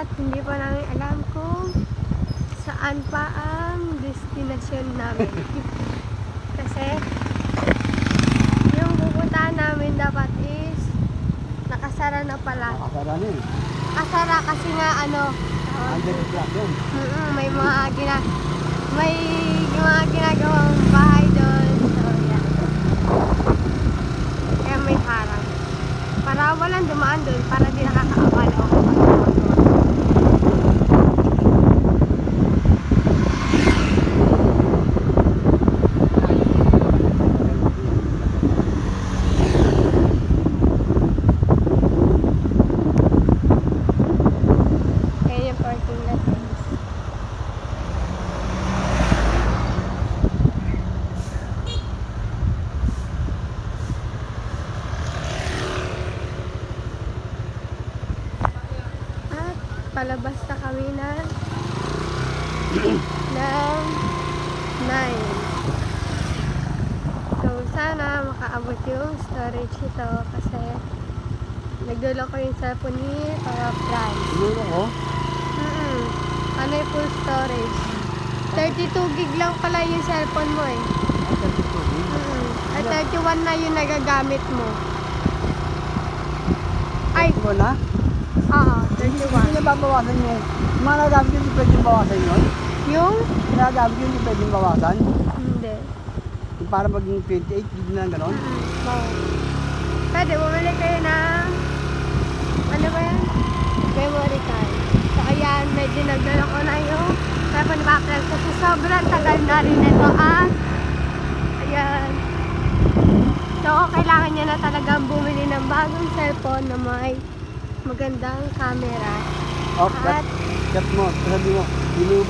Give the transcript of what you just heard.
at hindi pa namin alam kung saan pa ang destinasyon namin. Kasi yung pupuntahan namin dapat is nakasara na pala. Nakasara na eh. Nakasara kasi nga Under the block yun. may mga ginagawang bahay doon. So, yan. Kaya may harang. Para walang dumaan doon, para di nakakaabala ako. Kaya yung parking lot guys. At palabas na kami ng 9. So sana makaabot yung storage ito kasi nagdala ko yung cellphone ni Papa Franz. Siguro ko. Ano yung full storage? 32 gig lang pala yung cellphone mo eh. At 31 na yung nagagamit mo. Ay, Siguro na? oo, Hindi 31. na babawasan yun. Yung mga nagamit yun, hindi pwedeng bawasan yun. Yung? Nagamit yun, hindi pwedeng bawasan. Hindi. Yung para maging 28 gig na gano'n. Oo. Pwede, bumili kayo ng ano ba yan? Memory card. So ayan, medyo nagdala ko na yung cellphone ni Papa Franz kasi sobrang tagal na rin ito at ayan. So kailangan niya na talagang bumili ng bagong cellphone na may magandang camera. Oh, At cut mo. Sabi mo, hindi mo ba